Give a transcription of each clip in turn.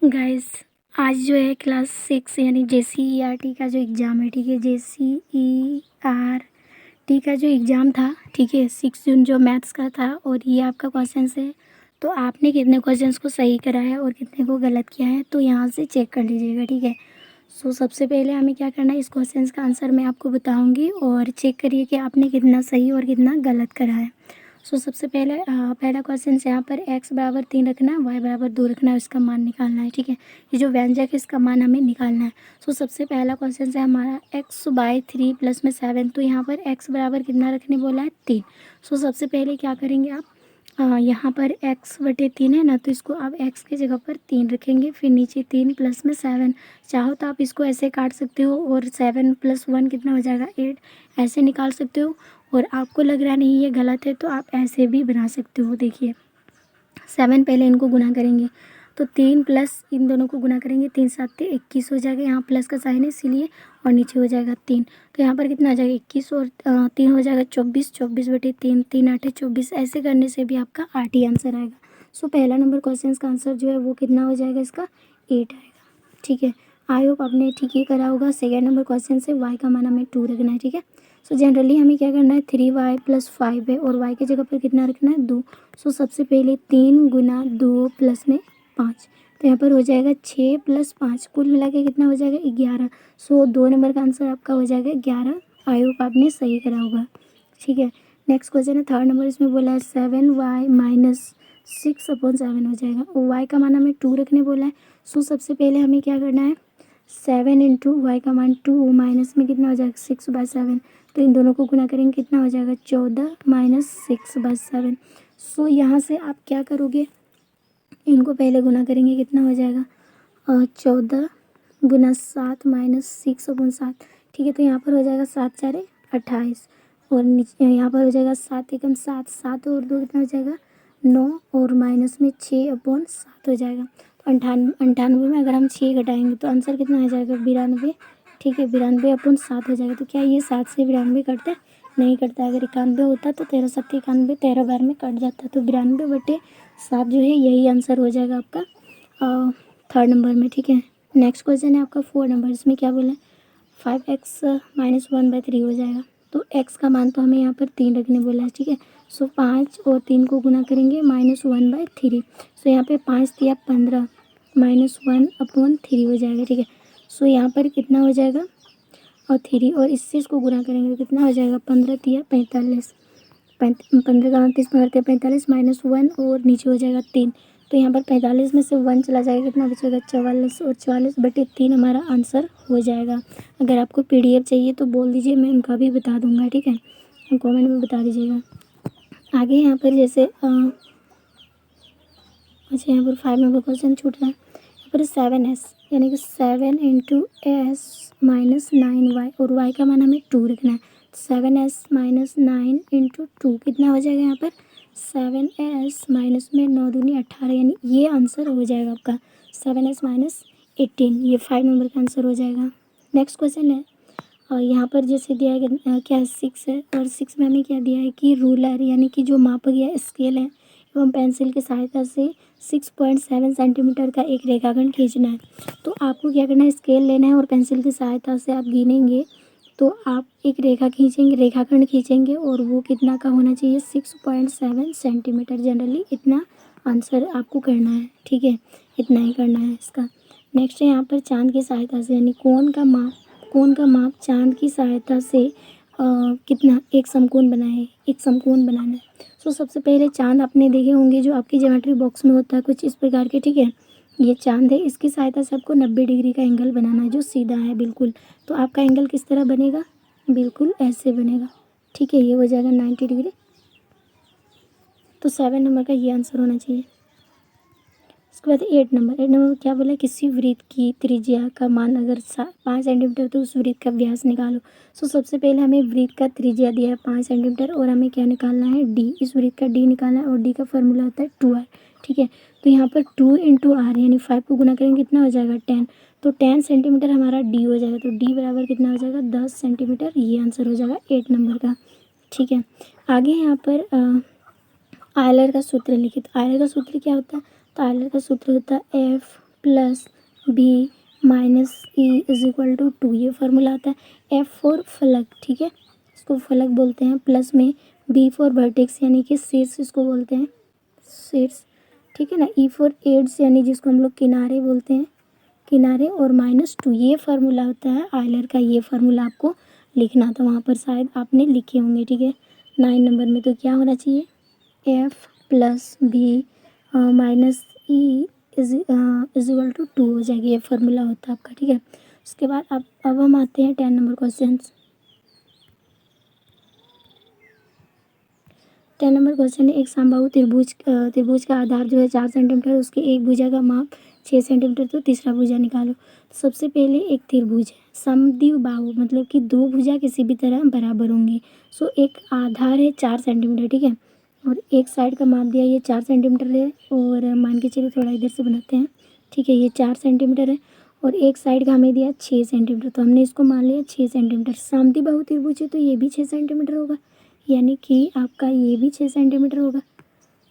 Guys, आज जो है क्लास 6 यानी JCERT का जो एग्ज़ाम है, ठीक है। JCERT का जो एग्ज़ाम था, ठीक है, 6 जून जो मैथ्स का था। और ये आपका क्वेश्चन है, तो आपने कितने क्वेश्चंस को सही करा है और कितने को गलत किया है, तो यहाँ से चेक कर लीजिएगा, ठीक है। सबसे पहले हमें क्या करना है, इस क्वेश्चन का आंसर मैं आपको बताऊँगी और चेक करिए कि आपने कितना सही और कितना गलत करा है। सबसे पहले पहला क्वेश्चन यहाँ पर x बराबर 3 रखना है, y बराबर 2 रखना है, इसका मान निकालना है, ठीक है। ये जो व्यंजक है इसका मान हमें निकालना है। सबसे पहला क्वेश्चन है हमारा x/3 प्लस में 7, तो यहाँ पर x बराबर कितना रखने बोला है, 3। सबसे पहले क्या करेंगे आप, यहाँ पर x/3 है ना, तो इसको आप x की जगह पर 3 रखेंगे, फिर नीचे 3 प्लस में 7। चाहो तो आप इसको ऐसे काट सकते हो और 7 + 1 कितना हो जाएगा, 8, ऐसे निकाल सकते हो। और आपको लग रहा नहीं ये गलत है तो आप ऐसे भी बना सकते हो। देखिए 7 पहले इनको गुना करेंगे तो 3 प्लस इन दोनों को गुना करेंगे, 3 7 21 हो जाएगा, यहाँ प्लस का साइन है इसीलिए, और नीचे हो जाएगा 3। तो यहाँ पर कितना आ जाएगा 21 और 3 हो जाएगा 24, 24/3, 3 8 24। ऐसे करने से भी आपका 8 ही आंसर आएगा। पहला नंबर क्वेश्चन का आंसर जो है वो कितना हो जाएगा, इसका 8 आएगा, ठीक है। आई होप आपने ठीक ही करा होगा। सेकेंड नंबर क्वेश्चन से y का मान हमें 2 रखना है, ठीक है। जनरली हमें क्या करना है, 3y + 5 है और y की जगह पर कितना रखना है, 2। सबसे पहले 3 × 2 प्लस में 5, तो यहाँ पर हो जाएगा 6 + 5, कुल मिला के कितना हो जाएगा, 11। 2 नंबर का आंसर आपका हो जाएगा 11। आई होप आपने सही करा होगा, ठीक है। नेक्स्ट क्वेश्चन है थर्ड नंबर, इसमें बोला है 7y - 6/7 हो जाएगा और y का मान हमें 2 रखने बोला है। सबसे पहले हमें क्या करना है, 7 × y का मान 2 माइनस में कितना हो जाएगा, 6/7, तो इन दोनों को गुना करेंगे कितना हो जाएगा, 14 - 6/7। यहाँ से आप क्या करोगे, इनको पहले गुना करेंगे कितना हो जाएगा, 14 × 7 - 6/7, ठीक है। तो यहाँ पर हो जाएगा 7 × 4 = 28 और नीचे यहाँ पर हो जाएगा 7 एकम 7, 7 और 2 कितना हो जाएगा, 9 और माइनस में 6/7 हो जाएगा। तो 98 में अगर हम 6 घटाएंगे तो आंसर कितना आ जाएगा, 92, ठीक है। 92/7 हो जाएगा। तो क्या ये 7 से 92 कटता है, नहीं कटता। अगर 91 होता तो 13 × 7 = 91, 13 बार में कट जाता। तो 92/7 जो है यही आंसर हो जाएगा आपका थर्ड नंबर में, ठीक है। नेक्स्ट क्वेश्चन है आपका 4 नंबर, इसमें क्या बोला है, 5x - 1/3 हो जाएगा। तो x का मान तो हमें यहाँ पर 3 रखने बोला है, ठीक है। 5 और 3 को गुना करेंगे -1/3। यहाँ पे 5 दिया 15 -1/3 हो जाएगा, ठीक है। यहाँ पर कितना हो जाएगा, और 3 और इससे इसको गुना करेंगे तो कितना हो जाएगा, 15 दिया 45, 15 का 29 में करते 45 -1 और नीचे हो जाएगा 3। तो यहाँ पर 45 में से 1 चला जाएगा, कितना बचेगा, 44 और 44/3 हमारा आंसर हो जाएगा। अगर आपको PDF चाहिए तो बोल दीजिए, मैं उनका भी बता दूंगा, ठीक है। कमेंट में बता दीजिएगा। आगे यहाँ पर जैसे अच्छा, यहाँ पर 5 नंबर क्वेश्चन छूट रहा है। यहाँ पर 7s यानी कि 7 × s - 9y और y का मान हमें 2 रखना है। 7s - 9 × 2 कितना हो जाएगा, यहाँ पर 7s माइनस में 9 दूनी 18, यानी ये आंसर हो जाएगा आपका 7s - 18। ये 5 नंबर का आंसर हो जाएगा। नेक्स्ट क्वेश्चन है और यहाँ पर जैसे दिया है क्या 6 है और 6 में हमें क्या दिया है कि रूलर यानी कि जो मापा गया स्केल है एवं पेंसिल की सहायता से 6.7 सेंटीमीटर का एक रेखाखंड खींचना है। तो आपको क्या करना है, स्केल लेना है और पेंसिल की सहायता से आप गिनेंगे। तो आप एक रेखाखंड खींचेंगे और वो कितना का होना चाहिए, 6.7 सेंटीमीटर। जनरली इतना आंसर आपको करना है, ठीक है, इतना ही करना है इसका। नेक्स्ट है यहाँ पर चांद की सहायता से यानी कोण का माप चांद की सहायता से कितना, एक समकोण बनाना है। सबसे पहले चांद आपने देखे होंगे जो आपकी ज्योमेट्री बॉक्स में होता है कुछ इस प्रकार के, ठीक है। ये चांद है, इसकी सहायता से आपको 90 डिग्री का एंगल बनाना है जो सीधा है बिल्कुल। तो आपका एंगल किस तरह बनेगा, बिल्कुल ऐसे बनेगा, ठीक है। ये हो जाएगा 90 डिग्री। तो 7 नंबर का ये आंसर होना चाहिए। उसके बाद 8 नंबर क्या बोला, किसी वृत्त की त्रिज्या का मान अगर 5 सेंटीमीटर तो उस वृत्त का व्यास निकालो। सबसे पहले हमें वृत्त का त्रिज्या दिया है 5 सेंटीमीटर और हमें क्या निकालना है, d, इस वृत्त का d निकालना है और d का फॉर्मूला होता है 2r, ठीक है। तो यहाँ पर 2 × r यानी 5 को गुना करेंगे कितना हो जाएगा, 10। तो 10 सेंटीमीटर हमारा d हो जाएगा। तो d बराबर कितना हो जाएगा, 10 सेंटीमीटर। ये आंसर हो जाएगा 8 नंबर का, ठीक है। आगे यहाँ पर आयलर का सूत्र लिखित। आयलर का सूत्र क्या होता है, तो आयलर का सूत्र होता है F plus B minus E is equal to 2, ये फार्मूला आता है। एफ फॉर फलक, ठीक है, इसको फलक बोलते हैं। प्लस में बी फॉर वर्टेक्स यानी कि शीर्ष, इसको बोलते हैं शीर्ष, ठीक है ना। ई फॉर एड्स यानी जिसको हम लोग किनारे बोलते हैं, किनारे, और -2 ये फार्मूला होता है आयलर का। ये फार्मूला आपको लिखना था, वहाँ पर शायद आपने लिखे होंगे, ठीक है, 9 नंबर में। तो क्या होना चाहिए, F plus B minus E is equal to 2 हो जाएगी, ये फार्मूला होता है आपका, ठीक है। उसके बाद अब हम आते हैं 10 नंबर क्वेश्चन। 10 नंबर क्वेश्चन है, एक समबाहु त्रिभुज का आधार जो है 4 सेंटीमीटर, उसके एक भुजा का माप 6 सेंटीमीटर, तो तीसरा भुजा निकालो। तो सबसे पहले एक त्रिभुज है, समद्विबाहु मतलब कि दो भुजा किसी भी तरह बराबर होंगे। सो एक आधार है 4 सेंटीमीटर, ठीक है, और एक साइड का माप दिया, ये 4 सेंटीमीटर है, और मान के चलिए थोड़ा इधर से बनाते हैं, ठीक है, ये 4 सेंटीमीटर है, और एक साइड का हमें दिया 6 सेंटीमीटर, तो हमने इसको मान लिया 6 सेंटीमीटर। समद्विबाहु त्रिभुज है तो ये भी 6 सेंटीमीटर होगा, यानी कि आपका ये भी 6 सेंटीमीटर होगा।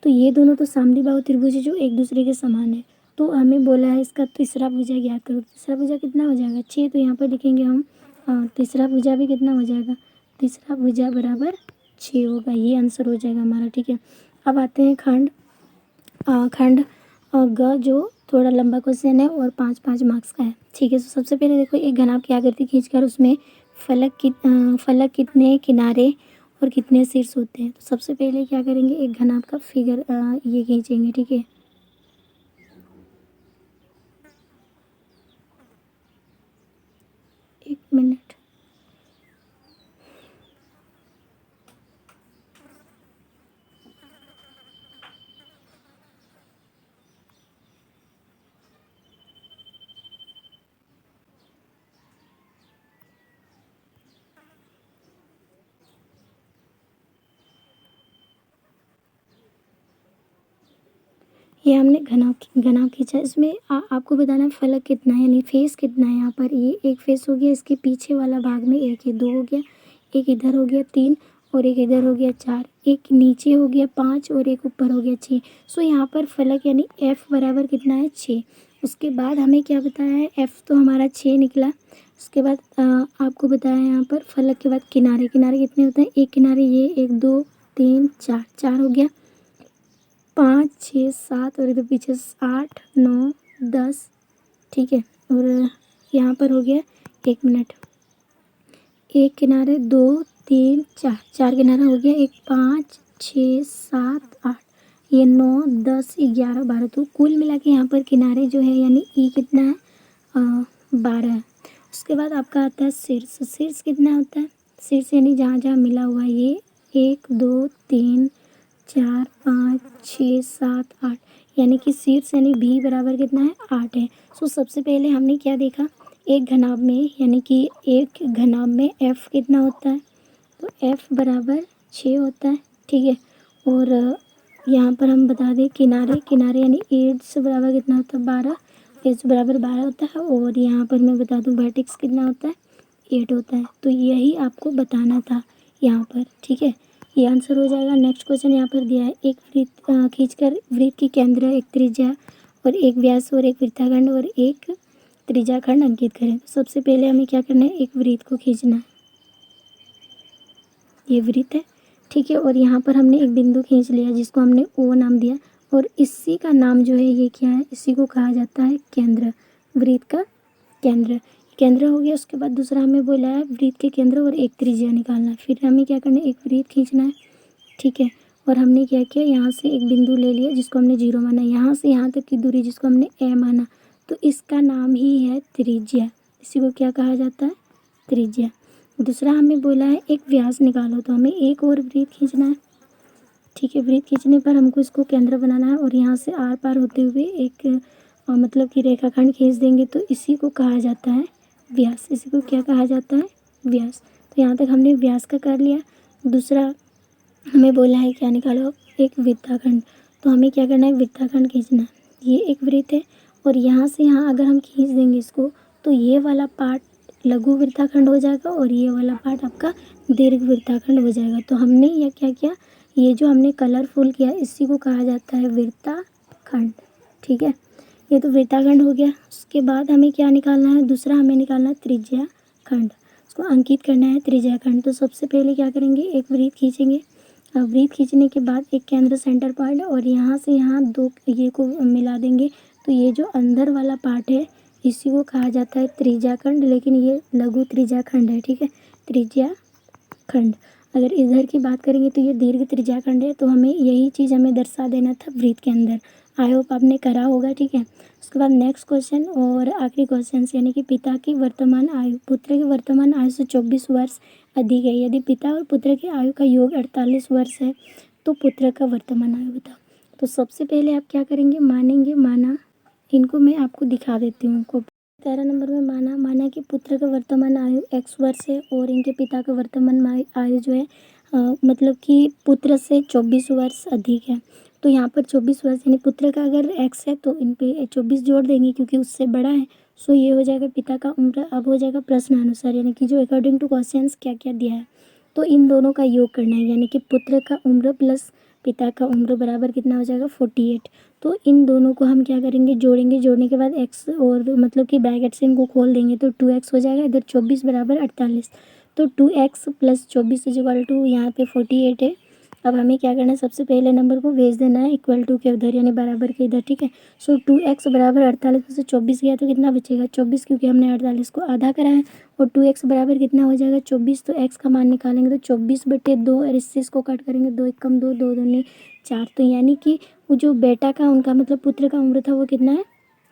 तो ये दोनों तो समद्विबाहु त्रिभुज है जो एक दूसरे के समान है। तो हमें बोला है इसका तीसरा भुजा ज्ञात करो। तीसरा भुजा कितना हो जाएगा, 6, तो यहाँ पर लिखेंगे हम तीसरा भुजा भी कितना हो जाएगा, तीसरा भुजा बराबर 6 होगा, ये आंसर हो जाएगा हमारा, ठीक है। अब आते हैं खंड ग, जो थोड़ा लंबा क्वेश्चन है और 5-5 मार्क्स का है, ठीक है। तो सबसे पहले देखो, एक घनाभ की आकृति खींचकर उसमें फलक कितने किनारे और कितने शीर्ष होते हैं। तो सबसे पहले क्या करेंगे, एक घनाभ का फिगर ये खींचेंगे, ठीक है। एक मिनट, ये हमने घनाभ खींचा। इसमें आपको बताना है फलक कितना है, यानी फेस कितना है। यहाँ पर ये एक फेस हो गया, इसके पीछे वाला भाग में एक है, 2 हो गया, एक इधर हो गया 3, और एक इधर हो गया 4, एक नीचे हो गया 5, और एक ऊपर हो गया 6। सो यहाँ पर फलक यानी एफ बराबर कितना है, 6। उसके बाद हमें क्या बताया है, एफ तो हमारा 6 निकला। उसके बाद आपको बताया यहाँ पर फलक के बाद किनारे कितने होते हैं, एक किनारे ये 1 2 3 4, 4 हो गया, 5 6 7, और इधर पीछे 8 9 10, ठीक है। और यहाँ पर हो गया, 1 मिनट, एक किनारे 2 3 4, 4 किनारा हो गया, एक 5 6 7 8, ये 9 10 11 12, तो कुल मिला के यहाँ पर किनारे जो है यानी ई कितना है, 12 है। उसके बाद आपका आता है शीर्ष। शीर्ष कितना होता है, शीर्ष यानी जहाँ जहाँ मिला हुआ है, ये 1 2 3 4 5 6 7 8, यानी कि शीर्ष यानी भी बराबर कितना है, 8 है। सो सबसे पहले हमने क्या देखा, एक घनाभ में यानी कि एक घनाभ में एफ कितना होता है, तो एफ बराबर 6 होता है, ठीक है। और यहाँ पर हम बता दें किनारे यानी एट से बराबर कितना होता है, 12, एच बराबर 12 होता है। और यहाँ पर मैं बता दूँ वर्टेक्स कितना होता है, 8 होता है। तो यही आपको बताना था यहाँ पर, ठीक है, ये आंसर हो जाएगा। नेक्स्ट क्वेश्चन यहाँ पर दिया है, एक वृत्त खींचकर वृत्त की केंद्र, एक त्रिज्या और एक व्यास और एक वृत्ताखंड और एक त्रिज्याखंड अंकित करें। तो सबसे पहले हमें क्या करना है, एक वृत्त को खींचना है, ये वृत्त है, ठीक है। और यहाँ पर हमने एक बिंदु खींच लिया जिसको हमने ओ नाम दिया, और इसी का नाम जो है ये क्या है, इसी को कहा जाता है केंद्र, वृत्त का केंद्र हो गया। उसके बाद दूसरा हमें बोला है वृत्त के केंद्र और एक त्रिज्या निकालना है। फिर हमें क्या करना है, एक वृत्त खींचना है, ठीक है। और हमने क्या किया, यहाँ से एक बिंदु ले लिया जिसको हमने 0 माना, यहाँ से यहाँ तक की दूरी जिसको हमने ए माना, तो इसका नाम ही है त्रिज्या। इसी को क्या कहा जाता है, त्रिज्या। दूसरा हमें बोला है एक व्यास निकालो, तो हमें एक और वृत्त खींचना है, ठीक है। वृत्त खींचने पर हमको इसको केंद्र बनाना है और यहाँ से आर पार होते हुए एक मतलब कि रेखाखंड खींच देंगे, तो इसी को कहा जाता है व्यास। इसी को क्या कहा जाता है, व्यास। तो यहाँ तक हमने व्यास का कर लिया। दूसरा हमें बोला है क्या निकालो, एक वृत्ताखंड, तो हमें क्या करना है, वृत्ताखंड खींचना है। ये एक वृत्त है और यहाँ से यहाँ अगर हम खींच देंगे इसको, तो ये वाला पार्ट लघु वृत्ताखंड हो जाएगा और ये वाला पार्ट आपका दीर्घ वृत्ताखंड हो जाएगा। तो हमने यह क्या किया, ये जो हमने कलरफुल किया इसी को कहा जाता है वृत्ताखंड, ठीक है। ये तो वृत्ताखंड हो गया। उसके बाद हमें क्या निकालना है, दूसरा हमें निकालना है त्रिज्याखंड। उसको अंकित करना है त्रिज्याखंड। तो सबसे पहले क्या करेंगे, एक वृत्त खींचेंगे। वृत्त खींचने के बाद एक केंद्र सेंटर पॉइंट और यहाँ से यहाँ दो ये को मिला देंगे। तो ये जो अंदर वाला पार्ट है इसी को कहा जाता है त्रिज्याखंड, लेकिन ये लघु त्रिज्याखंड है, ठीक है, त्रिज्याखंड। अगर इधर की बात करेंगे तो ये दीर्घ त्रिज्याखंड है। तो हमें यही चीज़ हमें दर्शा देना था वृत्त के अंदर। आई होप आपने करा होगा, ठीक है। उसके बाद नेक्स्ट क्वेश्चन और आखिरी क्वेश्चन, यानी कि पिता की वर्तमान आयु पुत्र की वर्तमान आयु से 24 वर्ष अधिक है। यदि पिता और पुत्र की आयु का योग 48 वर्ष है तो पुत्र का वर्तमान आयु बताओ। तो सबसे पहले आप क्या करेंगे, मानेंगे, माना, इनको मैं आपको दिखा देती हूँ। 13 नंबर में माना कि पुत्र का वर्तमान आयु x वर्ष है और इनके पिता का वर्तमान आयु जो है मतलब कि पुत्र से 24 वर्ष अधिक है। तो यहाँ पर 24 वर्ष यानी पुत्र का अगर x है तो इन पे 24 जोड़ देंगे क्योंकि उससे बड़ा है। सो ये हो जाएगा पिता का उम्र। अब हो जाएगा प्रश्न अनुसार, यानी कि जो अकॉर्डिंग टू क्वेश्चंस क्या क्या दिया है तो इन दोनों का योग करना है, यानी कि पुत्र का उम्र प्लस पिता का उम्र बराबर कितना हो जाएगा 48। तो इन दोनों को हम क्या करेंगे, जोड़ेंगे। जोड़ने के बाद x और मतलब कि ब्रैकेट से इनको खोल देंगे तो 2x हो जाएगा। इधर 24 बराबर 48, तो 2x plus 24 is equal to यहाँ पे 48 है। अब हमें क्या करना है, सबसे पहले नंबर को भेज देना है इक्वल टू के उधर, यानी बराबर के इधर, ठीक है। सो 2x बराबर 48 में से 24 गया तो कितना बचेगा 24, क्योंकि हमने 48 को आधा करा है। और 2x बराबर कितना हो जाएगा 24, तो x का मान निकालेंगे तो 24/2 और इससे इसको कट करेंगे, 2 एकम 2, 2 दूनी 4। तो यानी कि वो जो बेटा का उनका मतलब पुत्र का उम्र था वो कितना है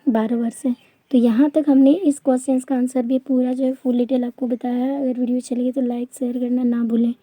12 वर्ष है। तो यहाँ तक हमने इस क्वेश्चन का आंसर भी पूरा जो है फुल डिटेल आपको बताया है। अगर वीडियो चलेगी तो लाइक शेयर करना ना भूलें।